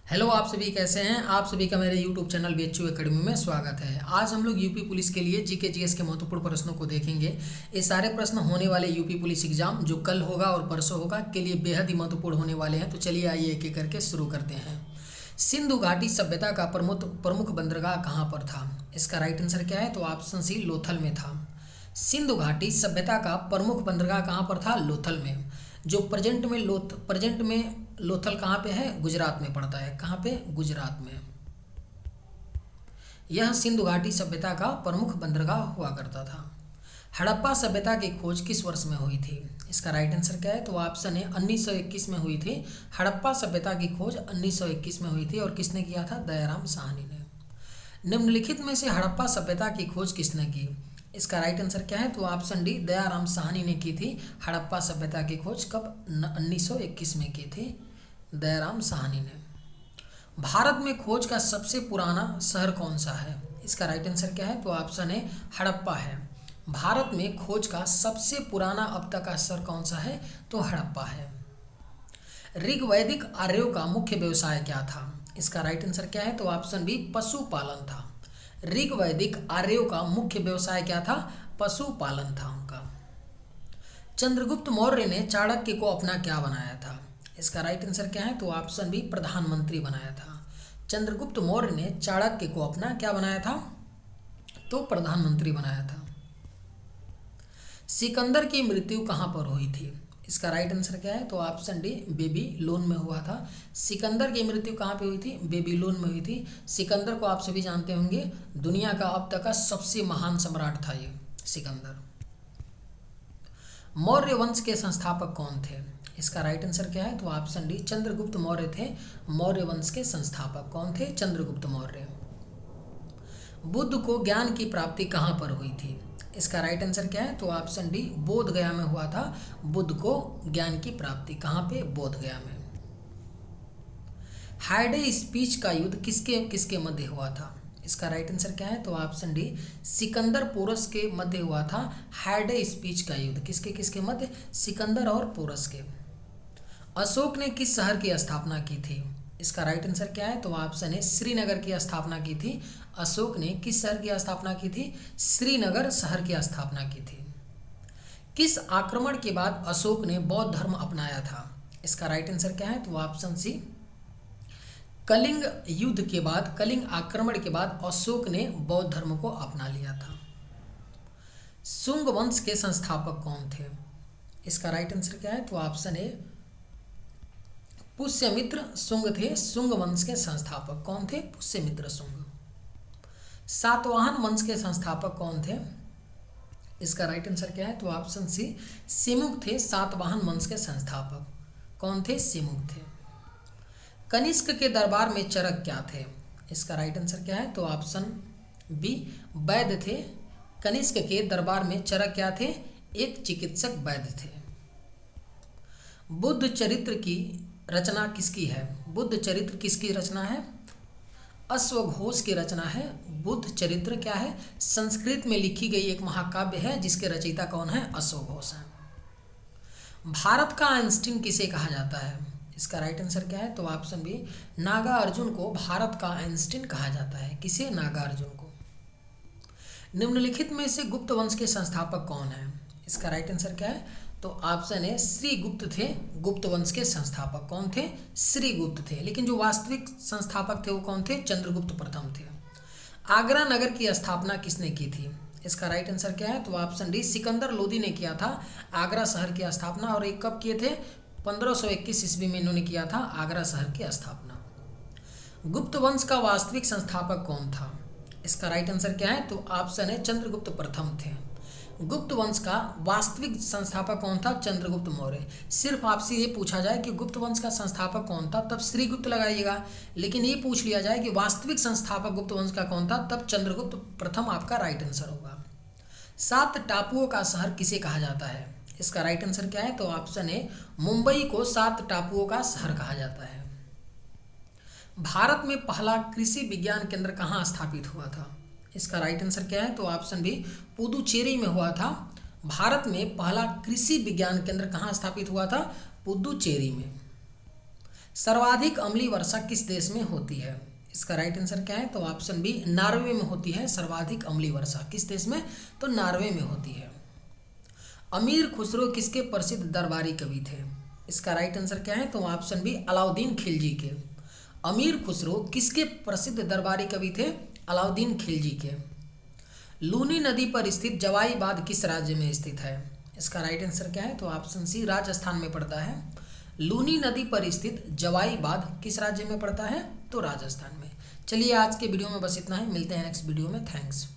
Hello, आप सभी कैसे हैं। आप सभी का मेरे यूट्यूब चैनल बीएचयू एकेडमी में स्वागत है। आज हम लोग यूपी पुलिस के लिए जीके जीएस के महत्वपूर्ण प्रश्नों को देखेंगे। ये सारे प्रश्न होने वाले यूपी पुलिस एग्जाम जो कल होगा और परसों होगा के लिए बेहद ही महत्वपूर्ण होने वाले हैं। तो चलिए आइए एक एक करके शुरू करते हैं। सिंधु घाटी सभ्यता का प्रमुख प्रमुख बंदरगाह कहाँ पर था? इसका राइट आंसर क्या है? तो ऑप्शन सी लोथल में था। सिंधु घाटी सभ्यता का प्रमुख बंदरगाह कहाँ पर था? लोथल में। जो प्रेजेंट में लोथल कहाँ पे है? गुजरात में पड़ता है। कहाँ पे? गुजरात में। यह सिंधु घाटी सभ्यता का प्रमुख बंदरगाह हुआ करता था। हड़प्पा सभ्यता की खोज किस वर्ष में हुई थी? इसका राइट आंसर क्या है? तो ऑप्शन है 1921 में हुई थी। हड़प्पा सभ्यता की खोज 1921 में हुई थी। और किसने किया था? दयाराम साहनी ने। निम्नलिखित में से हड़प्पा सभ्यता की खोज किसने की? इसका राइट आंसर क्या है? तो ऑप्शन डी दयाराम साहनी ने की थी हड़प्पा सभ्यता की खोज। कब? 1921 में की थी दयाराम साहनी ने। भारत में खोज का सबसे पुराना शहर कौन सा है? इसका राइट आंसर क्या है? तो ऑप्शन है हड़प्पा है। भारत में खोज का सबसे पुराना अब तक का शहर कौन सा है? तो हड़प्पा है। ऋग्वैदिक आर्यों का मुख्य व्यवसाय क्या था? इसका राइट आंसर क्या है? तो ऑप्शन बी पशुपालन था। ऋग्वैदिक आर्यों का मुख्य व्यवसाय क्या था? पशुपालन था उनका। चंद्रगुप्त मौर्य ने चाणक्य को अपना क्या बनाया था? इसका राइट आंसर क्या है? तो ऑप्शन बी प्रधानमंत्री बनाया था। चंद्रगुप्त मौर्य ने चाणक्य को अपना क्या बनाया था? तो प्रधानमंत्री बनाया था। सिकंदर की मृत्यु कहाँ पर हुई थी? इसका राइट आंसर क्या है? तो ऑप्शन डी बेबीलोन में हुआ था। सिकंदर की मृत्यु कहाँ पे हुई थी? बेबीलोन में हुई थी। सिकंदर को आप सभी जानते होंगे, दुनिया का अब तक का सबसे महान सम्राट था ये सिकंदर। मौर्य वंश के संस्थापक कौन थे? इसका राइट आंसर क्या है? तो ऑप्शन डी चंद्रगुप्त मौर्य थे। मौर्य वंश के संस्थापक कौन थे? चंद्रगुप्त मौर्य। बुद्ध को ज्ञान की प्राप्ति कहाँ पर हुई थी? इसका राइट आंसर क्या है? तो ऑप्शन डी बोध गया में हुआ था। बुद्ध को ज्ञान की प्राप्ति कहाँ पे? बोध गया में। हाइडे स्पीच का युद्ध किसके किसके मध्य हुआ था? इसका राइट आंसर क्या है? तो ऑप्शन डी सिकंदर पोरस के मध्य हुआ था हाइडे स्पीच का युद्ध। किसके किसके मध्य? सिकंदर और पोरस के। अशोक ने किस शहर की स्थापना की थी? इसका राइट आंसर क्या है? तो ऑप्शन है श्रीनगर की स्थापना की थी। अशोक ने किस शहर की स्थापना की थी? श्रीनगर शहर की स्थापना की थी। किस आक्रमण के बाद अशोक ने बौद्ध धर्म अपनाया था? इसका राइट आंसर क्या है? तो ऑप्शन सी कलिंग युद्ध के बाद, कलिंग आक्रमण के बाद अशोक ने बौद्ध धर्म को अपना लिया था। शुंग वंश के संस्थापक कौन थे? इसका राइट आंसर क्या है? तो ऑप्शन ए पुष्यमित्र शुंग थे। शुंग वंश के संस्थापक कौन थे? पुष्यमित्र शुंग। सातवाहन वंश के संस्थापक कौन थे? इसका राइट आंसर क्या है? तो ऑप्शन सी सिमुक थे। सातवाहन वंश के संस्थापक कौन थे? सिमुक थे। कनिष्क के दरबार में चरक क्या थे? इसका राइट आंसर क्या है? तो ऑप्शन बी वैद्य थे। कनिष्क के दरबार में चरक क्या थे? एक चिकित्सक वैद्य थे। बुद्ध चरित्र की रचना किसकी है? बुद्ध चरित्र किसकी रचना है? अश्वघोष की रचना है। बुद्ध चरित्र क्या है? संस्कृत में लिखी गई एक महाकाव्य है जिसके रचयिता कौन है? अश्वघोष है। भारत का आइंस्टीन किसे कहा जाता है? इसका राइट आंसर क्या है? तो ऑप्शन बी नागार्जुन को भारत का आइंस्टीन कहा जाता है। किसे? नागार्जुन को। निम्नलिखित में से गुप्त वंश के संस्थापक कौन है? इसका राइट आंसर क्या है? तो ऑप्शन है श्रीगुप्त थे। गुप्त वंश के संस्थापक कौन थे? श्रीगुप्त थे। लेकिन जो वास्तविक संस्थापक थे वो कौन थे? चंद्रगुप्त प्रथम थे। आगरा नगर की स्थापना किसने की थी? इसका राइट आंसर क्या है? तो ऑप्शन डी सिकंदर लोदी ने किया था आगरा शहर की स्थापना। और एक कब किए थे? 1521 ईस्वी में इन्होंने किया था आगरा शहर की स्थापना। गुप्त वंश का वास्तविक संस्थापक कौन था? इसका राइट आंसर क्या है? तो ऑप्शन है चंद्रगुप्त प्रथम थे। गुप्त वंश का वास्तविक संस्थापक कौन था? चंद्रगुप्त मौर्य। सिर्फ आपसे ये पूछा जाए कि गुप्त वंश का संस्थापक कौन था, तब श्रीगुप्त लगाइएगा। लेकिन ये पूछ लिया जाए कि वास्तविक संस्थापक गुप्त वंश का कौन था, तब चंद्रगुप्त प्रथम आपका राइट आंसर होगा। 7 टापुओं का शहर किसे कहा जाता है? इसका राइट आंसर क्या है? तो ऑप्शन है मुंबई को 7 टापुओं का शहर कहा जाता है। भारत में पहला कृषि विज्ञान केंद्र कहाँ स्थापित हुआ था? इसका राइट आंसर क्या है? तो ऑप्शन बी पुदुचेरी में हुआ था। भारत में पहला कृषि विज्ञान केंद्र कहाँ स्थापित हुआ था? पुदुचेरी में। सर्वाधिक अम्लीय वर्षा किस देश में होती है? इसका राइट आंसर क्या है? तो ऑप्शन बी, नॉर्वे में होती है सर्वाधिक अम्लीय वर्षा। किस देश में? तो नॉर्वे में होती है। अमीर खुसरो किसके प्रसिद्ध दरबारी कवि थे? इसका राइट आंसर क्या है? तो ऑप्शन बी, अलाउद्दीन खिलजी के। अमीर खुसरो किसके प्रसिद्ध दरबारी कवि थे? अलाउद्दीन खिलजी के। लूनी नदी पर स्थित जवाई बांध किस राज्य में स्थित है? इसका राइट आंसर क्या है? तो ऑप्शन सी, राजस्थान में पड़ता है। लूनी नदी पर स्थित जवाई बांध किस राज्य में पड़ता है? तो राजस्थान में। चलिए आज के वीडियो में बस इतना ही, मिलते हैं नेक्स्ट वीडियो में। थैंक्स।